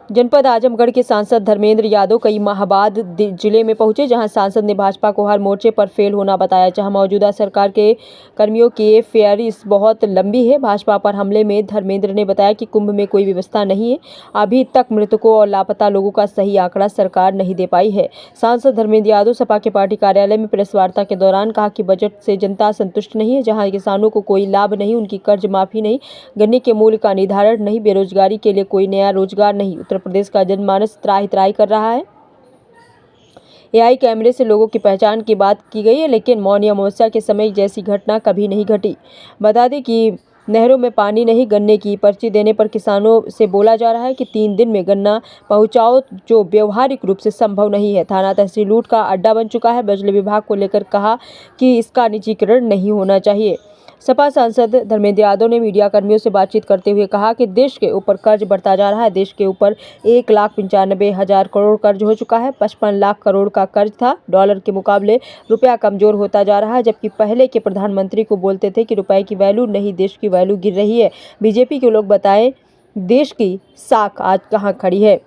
जनपद आजमगढ़ के सांसद धर्मेंद्र यादव कई माह बाद जिले में पहुंचे, जहां सांसद ने भाजपा को हर मोर्चे पर फेल होना बताया। जहां मौजूदा सरकार के कर्मियों की फेहरिस्त बहुत लंबी है। भाजपा पर हमले में धर्मेंद्र ने बताया कि कुंभ में कोई व्यवस्था नहीं है। अभी तक मृतकों और लापता लोगों का सही आंकड़ा सरकार नहीं दे पाई है। सांसद धर्मेंद्र यादव सपा के पार्टी कार्यालय में प्रेस वार्ता के दौरान कहा कि बजट से जनता संतुष्ट नहीं है। जहाँ किसानों को कोई लाभ नहीं, उनकी कर्ज माफी नहीं, गन्ने के मूल्य का निर्धारण नहीं, बेरोजगारी के लिए कोई नया रोजगार नहीं। उत्तर प्रदेश का जनमानस त्राही त्राही कर रहा है। एआई कैमरे से लोगों की पहचान की बात की गई है, लेकिन मौनी अमावस्या के समय जैसी घटना कभी नहीं घटी। बता दें कि नहरों में पानी नहीं, गन्ने की पर्ची देने पर किसानों से बोला जा रहा है कि 3 दिन में गन्ना पहुंचाओ, जो व्यवहारिक रूप से संभव नहीं है। थाना तहसील लूट का अड्डा बन चुका है। बिजली विभाग को लेकर कहा कि इसका निजीकरण नहीं होना चाहिए। सपा सांसद धर्मेंद्र यादव ने मीडिया कर्मियों से बातचीत करते हुए कहा कि देश के ऊपर कर्ज बढ़ता जा रहा है। देश के ऊपर 1,95,000 करोड़ कर्ज हो चुका है। 55 लाख करोड़ का कर्ज था। डॉलर के मुकाबले रुपया कमजोर होता जा रहा है, जबकि पहले के प्रधानमंत्री को बोलते थे कि रुपए की वैल्यू नहीं, देश की वैल्यू गिर रही है। बीजेपी के लोग बताएं, देश की साख आज कहाँ खड़ी है।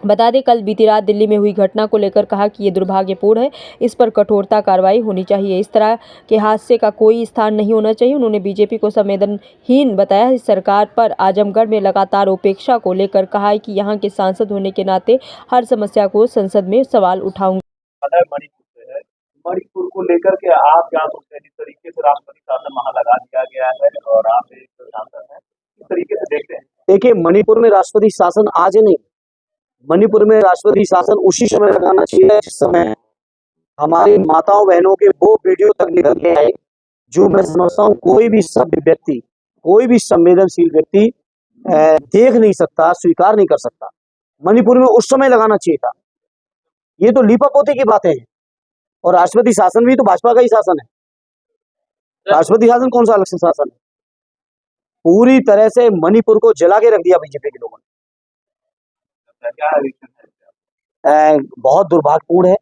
बता दें, कल बीती रात दिल्ली में हुई घटना को लेकर कहा कि ये दुर्भाग्यपूर्ण है, इस पर कठोरता कार्रवाई होनी चाहिए। इस तरह के हादसे का कोई स्थान नहीं होना चाहिए। उन्होंने बीजेपी को संवेदनहीन बताया। इस सरकार पर आजमगढ़ में लगातार उपेक्षा को लेकर कहा है कि यहाँ के सांसद होने के नाते हर समस्या को संसद में सवाल उठाऊंगा। मणिपुर को लेकर के आप क्या सोचते हैं? जिस तरीके से राष्ट्रपति शासन वहां लगा दिया गया है और आप एक सांसद हैं, किस तरीके से देखते हैं? देखिए, मणिपुर में राष्ट्रपति शासन आज नहीं, मणिपुर में राष्ट्रपति शासन उसी समय लगाना चाहिए जिस समय हमारी माताओं बहनों के वो वीडियो तक निकल के आए, जो मैं समझता हूँ कोई भी सभ्य व्यक्ति, कोई भी संवेदनशील व्यक्ति देख नहीं सकता, स्वीकार नहीं कर सकता। मणिपुर में उस समय लगाना चाहिए था। ये तो लीपापोती की बातें हैं। और राष्ट्रपति शासन भी तो भाजपा का ही शासन है। राष्ट्रपति शासन कौन सा अलग से शासन है? पूरी तरह से मणिपुर को जला के रख दिया बीजेपी के लोगों ने। बहुत दुर्भाग्यपूर्ण है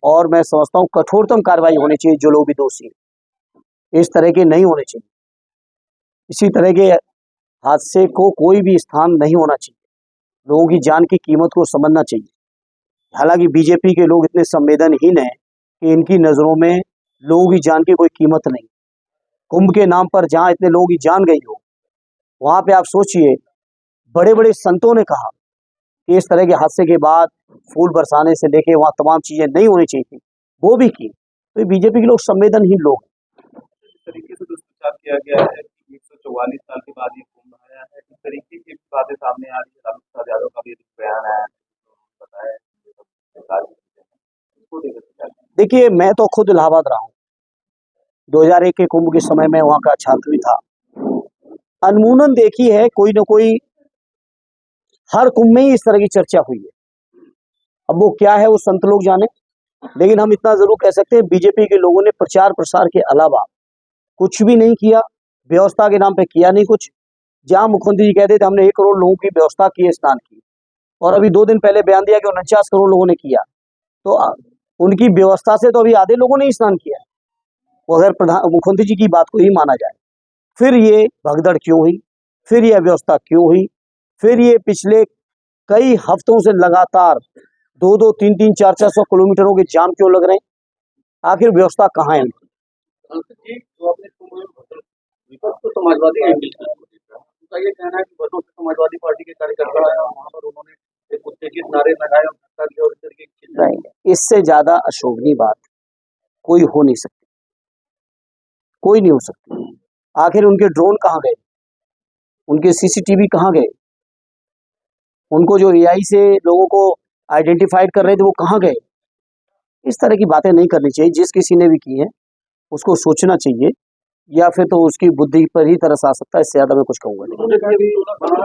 और मैं समझता हूँ कठोरतम कार्रवाई होनी चाहिए। जो लोग भी दोषी हैं, इस तरह के नहीं होने चाहिए। इसी तरह के हादसे को कोई भी स्थान नहीं होना चाहिए। लोगों की जान की कीमत को समझना चाहिए। हालांकि बीजेपी के लोग इतने संवेदनहीन हैं कि इनकी नजरों में लोगों की जान की कोई कीमत नहीं। कुंभ के नाम पर जहां इतने लोगों की जान गई हो, वहां पे आप सोचिए, बड़े बड़े संतों ने कहा कि इस तरह के हादसे के बाद फूल बरसाने से लेके वहां तमाम चीजें नहीं होनी चाहिए थी, वो भी की। तो बीजेपी के लोग संवेदनहीन लोग। इस तरीके से दुष्प्रचार किया गया है कि 144 साल के बाद ये कुंभ आया है, इस तरीके की बातें सामने आ रही है। लालू प्रसाद यादव का भी बयान आया है, बताया। देखिए, मैं तो खुद इलाहाबाद रहा हूँ। 2001 के कुंभ के समय में वहां का छात्र भी था। अनमूनन देखी है, कोई न कोई हर कुंभ में ही इस तरह की चर्चा हुई है। अब वो क्या है वो संत लोग जाने, लेकिन हम इतना जरूर कह सकते हैं, बीजेपी के लोगों ने प्रचार प्रसार के अलावा कुछ भी नहीं किया। व्यवस्था के नाम पे किया नहीं कुछ। जहां मुख्यमंत्री जी कहते थे हमने 1 करोड़ लोगों की व्यवस्था की है स्नान की, और अभी 2 दिन पहले बयान दिया कि 49 करोड़ लोगों ने किया, तो उनकी व्यवस्था से तो अभी आधे लोगों ने ही स्नान किया। वो अगर मुख्यमंत्री जी की बात को ही माना जाए, फिर ये भगदड़ क्यों हुई, फिर ये अव्यवस्था क्यों हुई, फिर ये पिछले कई हफ्तों से लगातार 2-2, 3-3, 400 किलोमीटरों के जाम क्यों लग रहे हैं? आखिर व्यवस्था कहाँ है? समाजवादी उनका ये कहना है कि वर्षों से समाजवादी पार्टी के कार्यकर्ता है और वहां पर उन्होंने उत्तेजित नारे लगाए और इस तरीके की। नहीं, इससे ज्यादा अशोभनीय बात कोई हो नहीं सकती, कोई नहीं हो सकती। आखिर उनके ड्रोन कहाँ गए? उनके सीसीटीवी कहाँ गए? उनको जो एआई से लोगों को आइडेंटिफाइड कर रहे थे वो कहाँ गए? इस तरह की बातें नहीं करनी चाहिए। जिस किसी ने भी की है उसको सोचना चाहिए, या फिर तो उसकी बुद्धि पर ही तरस आ सकता है। इससे ज्यादा मैं कुछ कहूंगा नहीं।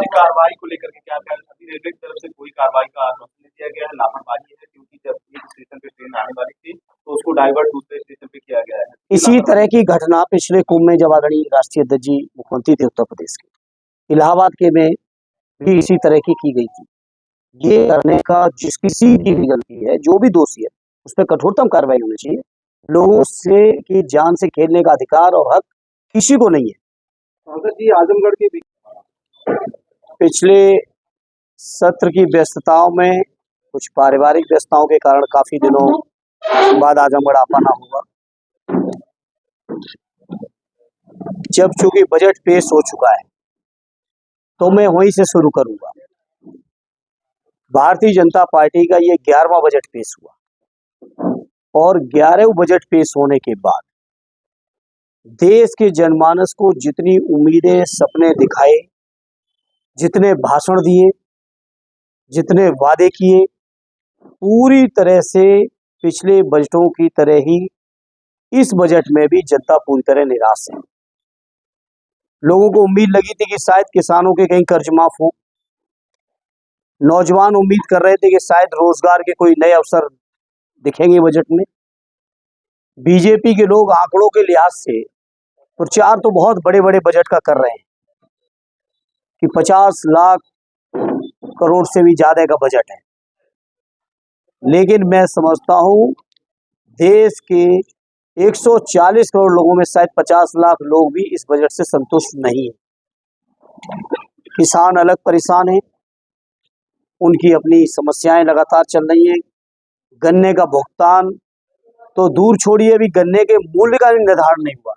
कार्रवाई को लेकर के क्या रेलवे की तरफ से कोई कार्रवाई का आश्वासन दिया गया है? लापरवाही है, क्योंकि जब एक स्टेशन पे ट्रेन आने वाली थी तो उसको डाइवर्ट दूसरे स्टेशन पे किया गया है। इसी तरह की घटना पिछले कुंभ में जब आदरणीय राष्ट्रीय अध्यक्ष जी मुख्यमंत्री थे उत्तर प्रदेश के, इलाहाबाद के में भी इसी तरह की गई थी। ये करने का जिस किसी की भी गलती है, जो भी दोषी है, उस पर कठोरतम कार्रवाई होनी चाहिए। लोगों से की जान से खेलने का अधिकार और हक किसी को नहीं है। जी, आजमगढ़ के पिछले सत्र की व्यस्तताओं में, कुछ पारिवारिक व्यस्तताओं के कारण काफी दिनों बाद आजमगढ़ आ पाना हुआ। जब चूंकि बजट पेश हो चुका है तो मैं वहीं से शुरू करूंगा। भारतीय जनता पार्टी का ये 11वां बजट पेश हुआ और 11वें बजट पेश होने के बाद देश के जनमानस को जितनी उम्मीदें, सपने दिखाए, जितने भाषण दिए, जितने वादे किए, पूरी तरह से पिछले बजटों की तरह ही इस बजट में भी जनता पूरी तरह निराश है। लोगों को उम्मीद लगी थी कि शायद किसानों के कहीं कर्ज माफ हो, नौजवान उम्मीद कर रहे थे कि शायद रोजगार के कोई नए अवसर दिखेंगे बजट में। बीजेपी के लोग आंकड़ों के लिहाज से प्रचार तो बहुत बड़े बड़े बजट का कर रहे हैं कि 50 लाख करोड़ से भी ज्यादा का बजट है, लेकिन मैं समझता हूं देश के 140 करोड़ लोगों में शायद 50 लाख लोग भी इस बजट से संतुष्ट नहीं है। किसान अलग परेशान हैं, उनकी अपनी समस्याएं लगातार चल रही हैं। गन्ने का भुगतान तो दूर छोड़िए, अभी गन्ने के मूल्य का भी निर्धारण नहीं हुआ।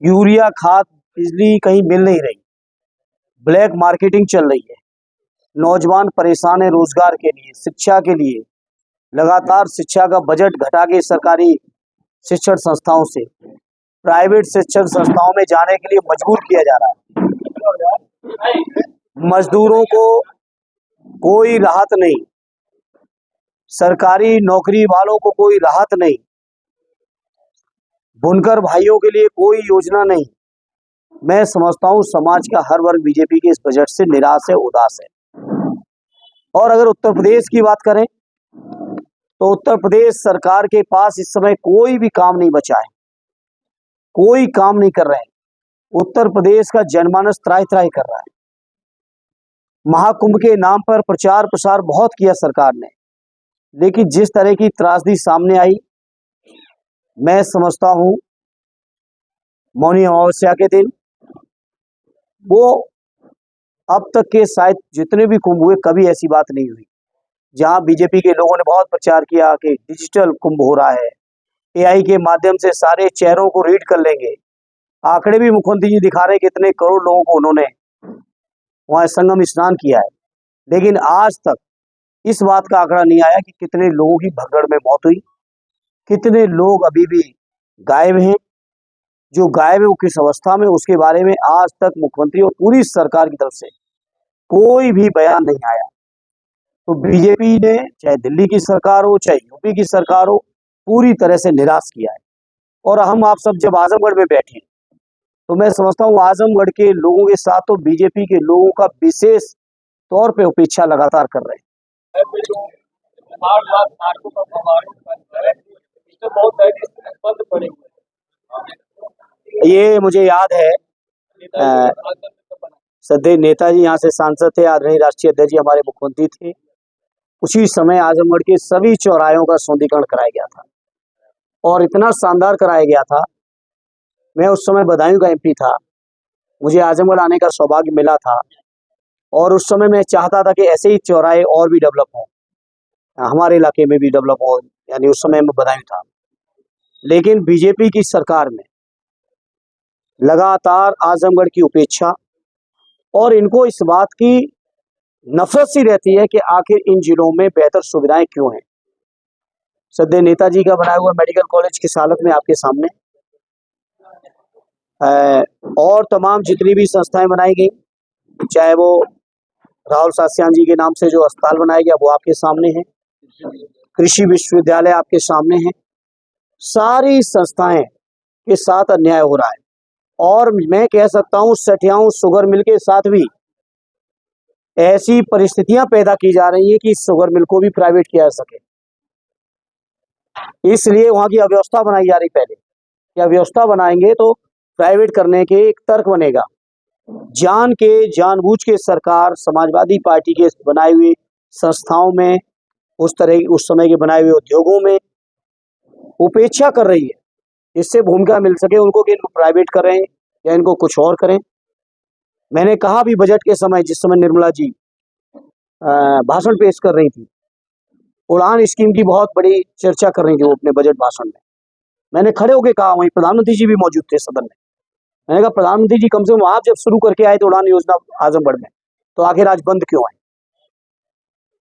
यूरिया, खाद, बिजली कहीं मिल नहीं रही, ब्लैक मार्केटिंग चल रही है। नौजवान परेशान है रोजगार के लिए, शिक्षा के लिए। लगातार शिक्षा का बजट घटा के सरकारी शिक्षण संस्थाओं से प्राइवेट शिक्षण संस्थाओं में जाने के लिए मजबूर किया जा रहा है। मजदूरों को कोई राहत नहीं, सरकारी नौकरी वालों को कोई राहत नहीं, बुनकर भाइयों के लिए कोई योजना नहीं। मैं समझता हूं समाज का हर वर्ग बीजेपी के इस बजट से निराश है, उदास है। और अगर उत्तर प्रदेश की बात करें तो उत्तर प्रदेश सरकार के पास इस समय कोई भी काम नहीं बचा है, कोई काम नहीं कर रहे हैं। उत्तर प्रदेश का जनमानस त्राही त्राही कर रहा है। महाकुंभ के नाम पर प्रचार प्रसार बहुत किया सरकार ने, लेकिन जिस तरह की त्रासदी सामने आई, मैं समझता हूं मौनी अमावस्या के दिन वो अब तक के शायद जितने भी कुंभ हुए कभी ऐसी बात नहीं हुई जहां बीजेपी के लोगों ने बहुत प्रचार किया कि डिजिटल कुंभ हो रहा है, एआई के माध्यम से सारे चेहरों को रीड कर लेंगे। आंकड़े भी मुख्यमंत्री जी दिखा रहे हैं कितने करोड़ लोगों को उन्होंने वहां संगम स्नान किया है, लेकिन आज तक इस बात का आंकड़ा नहीं आया कि कितने लोगों की भगदड़ में मौत हुई, कितने लोग अभी भी गायब हैं। जो गायब है वो किस अवस्था में, उसके बारे में आज तक मुख्यमंत्री और पूरी सरकार की तरफ से कोई भी बयान नहीं आया। तो बीजेपी ने, चाहे दिल्ली की सरकार हो चाहे यूपी की सरकार हो, पूरी तरह से निराश किया है। और हम आप सब जब आजमगढ़ में बैठे तो मैं समझता हूँ आजमगढ़ के लोगों के साथ तो बीजेपी के लोगों का विशेष तौर पे उपेक्षा लगातार कर रहे हैं। ये मुझे याद है, सदैव नेताजी यहाँ से सांसद थे, आदरणीय राष्ट्रीय अध्यक्ष जी हमारे मुख्यमंत्री थे। उसी समय आजमगढ़ के सभी चौराहों का सौंदर्यीकरण कराया गया था और इतना शानदार कराया गया था। मैं उस समय बदायूं का एमपी था, मुझे आजमगढ़ आने का सौभाग्य मिला था और उस समय मैं चाहता था कि ऐसे ही चौराहे और भी डेवलप हों, हमारे इलाके में भी डेवलप हो, यानी उस समय मैं बदायूं था। लेकिन बीजेपी की सरकार में लगातार आजमगढ़ की उपेक्षा और इनको इस बात की नफरत सी रहती है कि आखिर इन जिलों में बेहतर सुविधाएं क्यों हैं। सदैव नेताजी का बनाया हुआ मेडिकल कॉलेज किस हालत में आपके सामने, और तमाम जितनी भी संस्थाएं बनाई गई, चाहे वो राहुल शास्त्री जी के नाम से जो अस्पताल बनाया गया वो आपके सामने है, कृषि विश्वविद्यालय आपके सामने है। सारी संस्थाएं के साथ अन्याय हो रहा है और मैं कह सकता हूं सठियाओं शुगर मिल के साथ भी ऐसी परिस्थितियां पैदा की जा रही है कि शुगर मिल को भी प्राइवेट किया जा सके, इसलिए वहां की अव्यवस्था बनाई जा रही। पहले कि अव्यवस्था बनाएंगे तो प्राइवेट करने के एक तर्क बनेगा। जानबूझ के सरकार समाजवादी पार्टी के बनाई हुई संस्थाओं में, उस समय के बनाए हुए उद्योगों में उपेक्षा कर रही है। इससे भूमिका मिल सके उनको कि इनको प्राइवेट करें या इनको कुछ और करें। मैंने कहा भी बजट के समय, जिस समय निर्मला जी भाषण पेश कर रही थी, उड़ान स्कीम की बहुत बड़ी चर्चा कर रही थी वो अपने बजट भाषण में। मैंने खड़े होकर कहा, वहीं प्रधानमंत्री जी भी मौजूद थे सदन में, मैंने कहा प्रधानमंत्री जी कम से कम आप जब शुरू करके आए थे उड़ान योजना आजमगढ़ में, तो आखिर आज बंद क्यों है?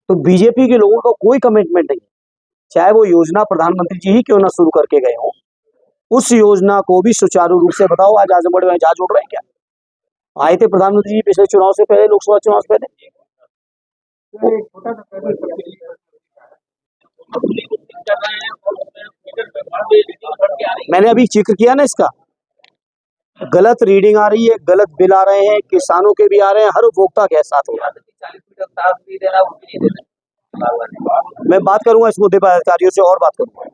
तो बीजेपी के लोगों का कोई कमिटमेंट नहीं है, चाहे वो योजना प्रधानमंत्री जी ही क्यों ना शुरू करके गए हों, उस योजना को भी सुचारू रूप से बताओ। आज आजमगढ़ में जहाज उड़ रहे हैं क्या? आए थे प्रधानमंत्री जी पिछले चुनाव से पहले, लोकसभा चुनाव से पहले। मैंने अभी जिक्र किया ना इसका, गलत रीडिंग आ रही है, गलत बिल आ रहे हैं, किसानों के भी आ रहे हैं, हर उपभोक्ता के साथ हो रहा है। मैं बात करूंगा इस मुद्दे पर अधिकारियों से और बात करूंगा।